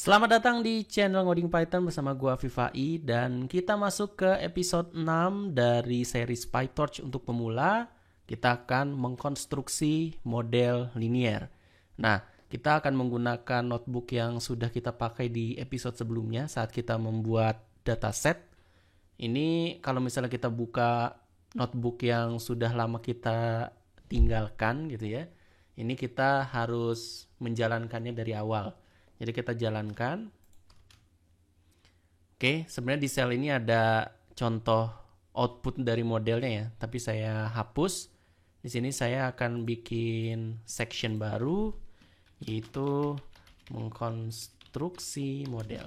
Selamat datang di channel Ngoding Python bersama gua Vivai dan kita masuk ke episode 6 dari series PyTorch untuk pemula. Kita akan mengkonstruksi model linear. Nah, kita akan menggunakan notebook yang sudah kita pakai di episode sebelumnya saat kita membuat dataset. Ini kalau misalnya kita buka notebook yang sudah lama kita tinggalkan gitu ya. Ini kita harus menjalankannya dari awal. Jadi kita jalankan. Oke, sebenarnya di sel ini ada contoh output dari modelnya ya, tapi saya hapus. Di sini saya akan bikin section baru, yaitu mengkonstruksi model.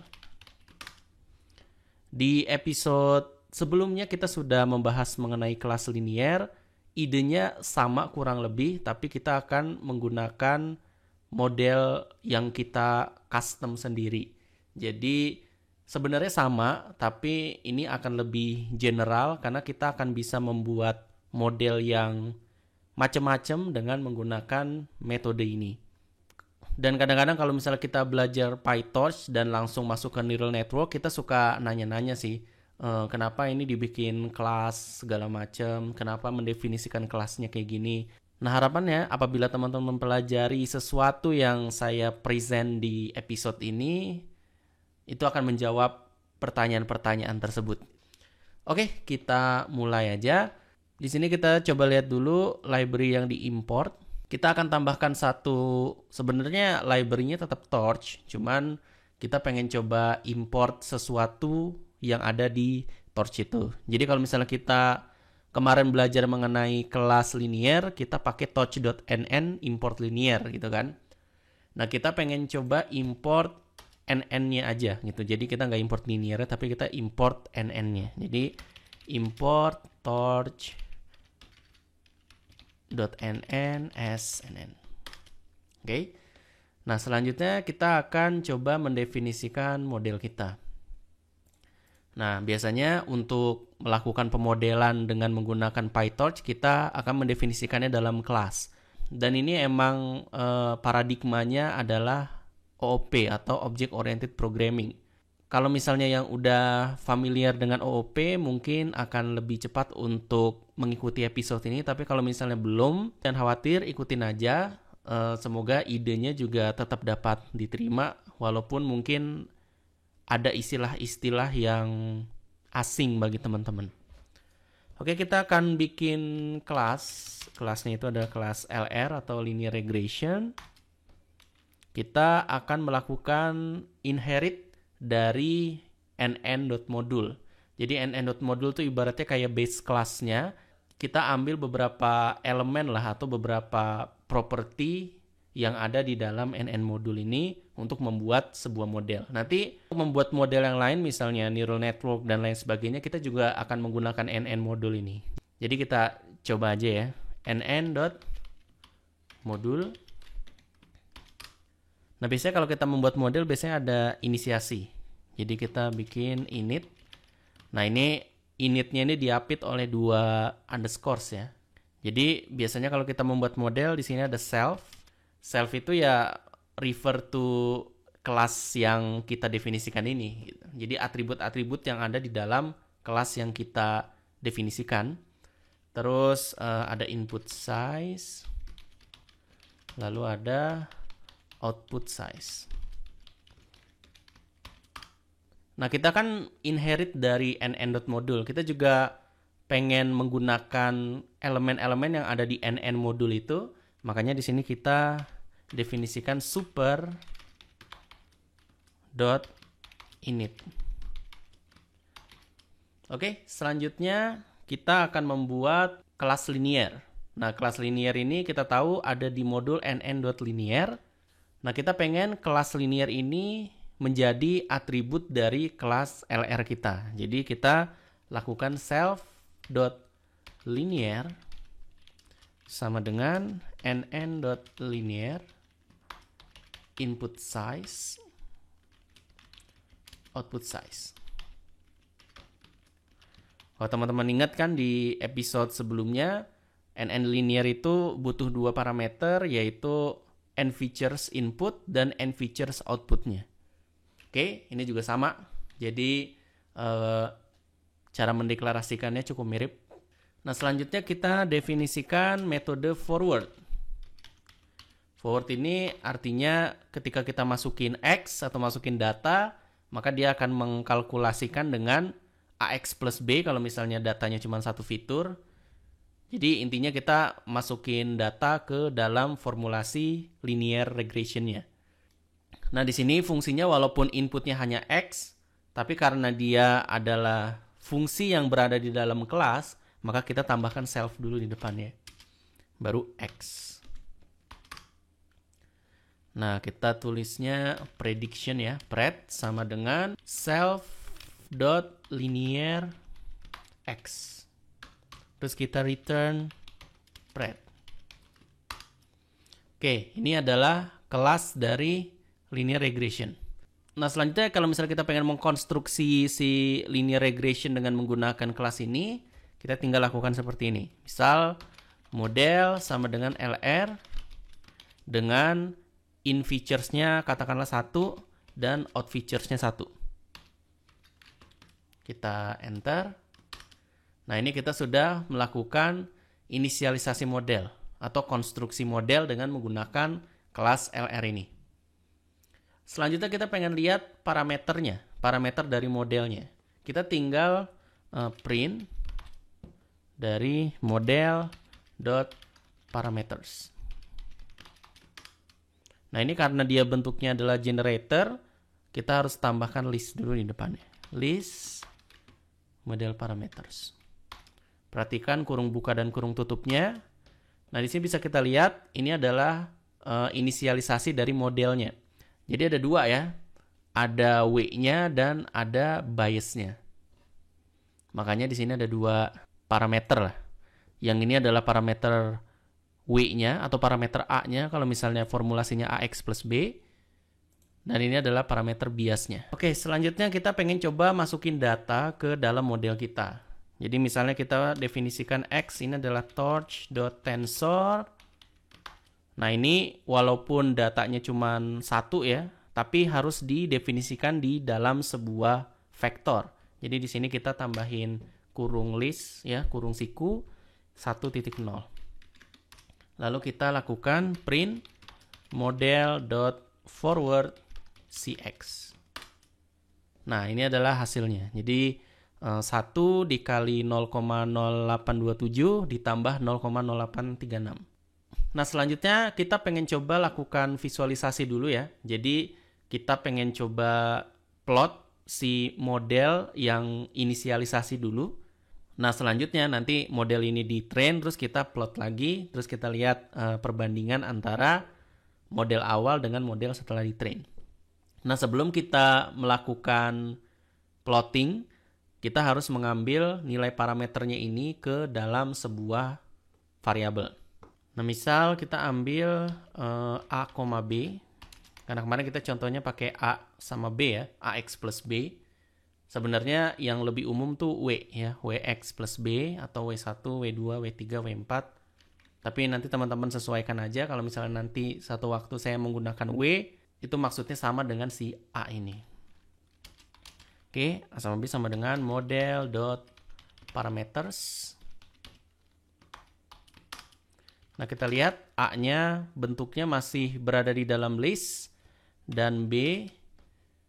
Di episode sebelumnya kita sudah membahas mengenai kelas linear. Idenya sama kurang lebih, tapi kita akan menggunakan model yang kita custom sendiri. Jadi sebenarnya sama, tapi ini akan lebih general karena kita akan bisa membuat model yang macam-macam dengan menggunakan metode ini. Dan kadang-kadang kalau misalnya kita belajar PyTorch dan langsung masuk ke neural network, kita suka nanya-nanya sih, kenapa ini dibikin kelas segala macam, kenapa mendefinisikan kelasnya kayak gini. Nah, harapannya apabila teman-teman mempelajari sesuatu yang saya present di episode ini, itu akan menjawab pertanyaan-pertanyaan tersebut. Oke, kita mulai aja. Di sini kita coba lihat dulu library yang diimport. Kita akan tambahkan satu, sebenarnya library-nya tetap Torch, cuman kita pengen coba import sesuatu yang ada di Torch itu. Jadi kalau misalnya kita kemarin belajar mengenai kelas linear, kita pakai torch.nn import linear gitu kan. Nah, kita pengen coba import nn-nya aja gitu. Jadi kita nggak import linear, tapi kita import nn-nya. Jadi import torch.nn as nn. Oke. Nah, selanjutnya kita akan coba mendefinisikan model kita. Nah, biasanya untuk melakukan pemodelan dengan menggunakan PyTorch, kita akan mendefinisikannya dalam kelas. Dan ini emang paradigmanya adalah OOP atau Object Oriented Programming. Kalau misalnya yang udah familiar dengan OOP, mungkin akan lebih cepat untuk mengikuti episode ini. Tapi kalau misalnya belum, jangan khawatir, ikutin aja. Semoga idenya juga tetap dapat diterima, walaupun mungkin ada istilah-istilah yang asing bagi teman-teman. Oke, kita akan bikin kelas. Kelasnya itu adalah kelas LR atau Linear Regression. Kita akan melakukan inherit dari nn.module. Jadi nn.module itu ibaratnya kayak base kelasnya. Kita ambil beberapa elemen lah atau beberapa properti yang ada di dalam NN modul ini untuk membuat sebuah model. Nanti untuk membuat model yang lain misalnya neural network dan lain sebagainya, kita juga akan menggunakan NN modul ini. Jadi kita coba aja ya. nn.modul. Nah, biasanya kalau kita membuat model biasanya ada inisiasi. Jadi kita bikin init. Nah, ini initnya ini diapit oleh 2 underscores ya. Jadi biasanya kalau kita membuat model di sini ada self. Self itu ya refer to kelas yang kita definisikan ini. Jadi atribut-atribut yang ada di dalam kelas yang kita definisikan. Terus ada input size. Lalu ada output size. Nah, kita kan inherit dari nn.module. Kita juga pengen menggunakan elemen-elemen yang ada di nn modul itu. Makanya di sini kita definisikan super.init. Oke, selanjutnya kita akan membuat kelas linear. Nah, kelas linear ini kita tahu ada di modul nn.linear. Nah, kita pengen kelas linear ini menjadi atribut dari kelas LR kita. Jadi kita lakukan self.linear sama dengan nn.linear input size output size. Kalau teman-teman ingat kan di episode sebelumnya, nn linear itu butuh 2 parameter, yaitu n features input dan n features outputnya. Oke, ini juga sama. Jadi cara mendeklarasikannya cukup mirip. Nah, selanjutnya kita definisikan metode forward. Forward ini artinya ketika kita masukin X atau masukin data, maka dia akan mengkalkulasikan dengan AX plus B kalau misalnya datanya cuma satu fitur. Jadi intinya kita masukin data ke dalam formulasi linear regressionnya. Nah, di sini fungsinya walaupun inputnya hanya X, tapi karena dia adalah fungsi yang berada di dalam kelas, maka kita tambahkan self dulu di depannya. Baru X. Nah, kita tulisnya prediction ya. Pred sama dengan self.linear X. Terus kita return pred. Oke, ini adalah kelas dari linear regression. Nah, selanjutnya kalau misalnya kita pengen mengkonstruksi si linear regression dengan menggunakan kelas ini, kita tinggal lakukan seperti ini. Misal, model sama dengan LR dengan in features-nya katakanlah 1 dan out features-nya 1. Kita enter. Nah, ini kita sudah melakukan inisialisasi model atau konstruksi model dengan menggunakan kelas LR ini. Selanjutnya kita pengen lihat parameternya, parameter dari modelnya. Kita tinggal print dari model.parameters. Nah, ini karena dia bentuknya adalah generator, kita harus tambahkan list dulu di depannya. List model parameters. Perhatikan kurung buka dan kurung tutupnya. Nah, di sini bisa kita lihat ini adalah inisialisasi dari modelnya. Jadi ada dua ya. Ada W-nya dan ada bias-nya. Makanya di sini ada dua parameter lah. Yang ini adalah parameter W-nya atau parameter A-nya kalau misalnya formulasinya AX plus B. Dan ini adalah parameter biasnya. Oke, selanjutnya kita pengen coba masukin data ke dalam model kita. Jadi misalnya kita definisikan X ini adalah torch.tensor. Nah, ini walaupun datanya cuma 1 ya, tapi harus didefinisikan di dalam sebuah vektor. Jadi di sini kita tambahin kurung list ya, kurung siku 1.0. Lalu kita lakukan print model.forward cx. Nah, ini adalah hasilnya. Jadi 1 dikali 0,0827 ditambah 0,0836. Nah, selanjutnya kita pengen coba lakukan visualisasi dulu ya. Jadi kita pengen coba plot si model yang inisialisasi dulu. Nah, selanjutnya nanti model ini di train, terus kita plot lagi, terus kita lihat perbandingan antara model awal dengan model setelah di train. Nah, sebelum kita melakukan plotting, kita harus mengambil nilai parameternya ini ke dalam sebuah variabel. Nah, misal kita ambil A, B, karena kemarin kita contohnya pakai A sama B ya, AX plus B. Sebenarnya yang lebih umum tuh W ya, WX plus B atau W1, W2, W3, W4. Tapi nanti teman-teman sesuaikan aja. Kalau misalnya nanti satu waktu saya menggunakan W, itu maksudnya sama dengan si A ini. Oke, A sama B sama dengan model.parameters. Nah, kita lihat A-nya bentuknya masih berada di dalam list dan B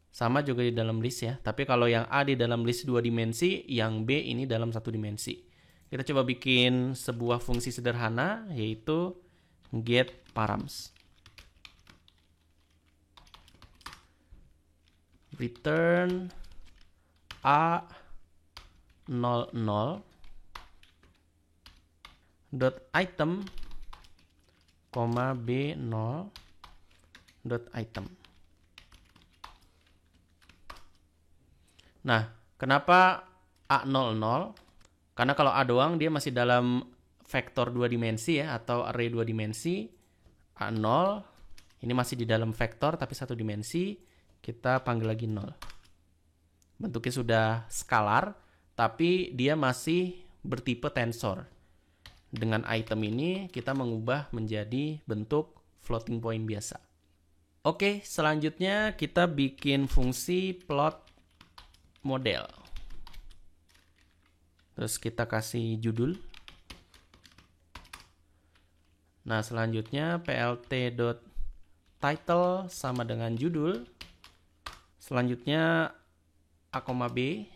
sama juga di dalam list ya. Tapi kalau yang A di dalam list 2 dimensi, yang B ini dalam 1 dimensi. Kita coba bikin sebuah fungsi sederhana, yaitu get params. Return A00 dot item, B0 dot item. Nah, kenapa A00? Karena kalau A doang dia masih dalam vektor 2 dimensi ya, atau array 2 dimensi. A0 ini masih di dalam vektor tapi 1 dimensi. Kita panggil lagi 0. Bentuknya sudah skalar, tapi dia masih bertipe tensor. Dengan item ini kita mengubah menjadi bentuk floating point biasa. Oke, selanjutnya kita bikin fungsi plot model. Terus kita kasih judul. Nah, selanjutnya plt.title sama dengan judul. Selanjutnya A, B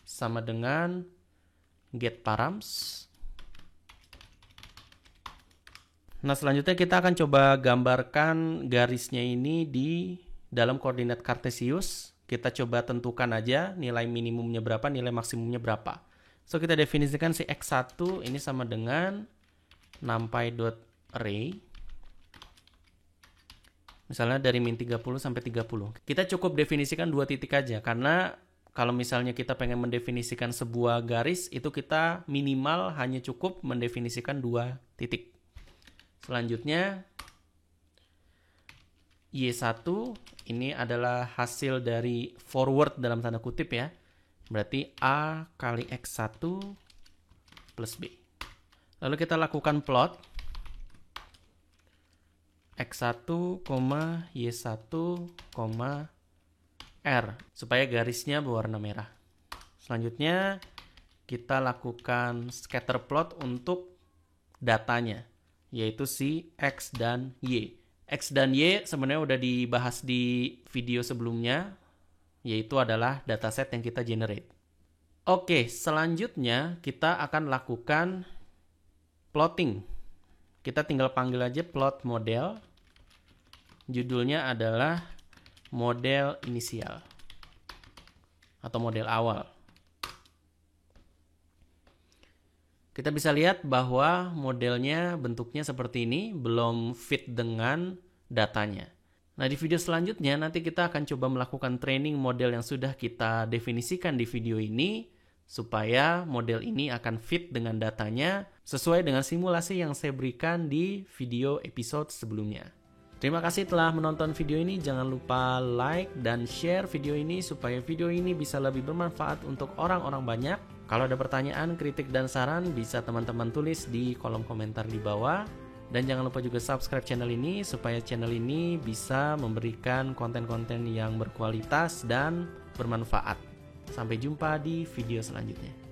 sama dengan getParams. Nah, selanjutnya kita akan coba gambarkan garisnya ini di dalam koordinat kartesius. Kita coba tentukan aja nilai minimumnya berapa, nilai maksimumnya berapa. So, kita definisikan si x1 ini sama dengan numpy.array. Misalnya dari min 30 sampai 30. Kita cukup definisikan 2 titik aja, karena kalau misalnya kita pengen mendefinisikan sebuah garis, itu kita minimal hanya cukup mendefinisikan 2 titik. Selanjutnya, Y1 ini adalah hasil dari forward dalam tanda kutip ya. Berarti A kali X1 plus B. Lalu kita lakukan plot X1, Y1, R supaya garisnya berwarna merah. Selanjutnya kita lakukan scatter plot untuk datanya, yaitu si X dan Y. X dan Y sebenarnya udah dibahas di video sebelumnya, yaitu adalah dataset yang kita generate. Oke, selanjutnya kita akan lakukan plotting. Kita tinggal panggil aja plot model. Judulnya adalah model inisial atau model awal. Kita bisa lihat bahwa modelnya bentuknya seperti ini, belum fit dengan datanya. Nah, di video selanjutnya nanti kita akan coba melakukan training model yang sudah kita definisikan di video ini, supaya model ini akan fit dengan datanya sesuai dengan simulasi yang saya berikan di video episode sebelumnya. Terima kasih telah menonton video ini. Jangan lupa like dan share video ini supaya video ini bisa lebih bermanfaat untuk orang-orang banyak. Kalau ada pertanyaan, kritik, dan saran bisa teman-teman tulis di kolom komentar di bawah. Dan jangan lupa juga subscribe channel ini supaya channel ini bisa memberikan konten-konten yang berkualitas dan bermanfaat. Sampai jumpa di video selanjutnya.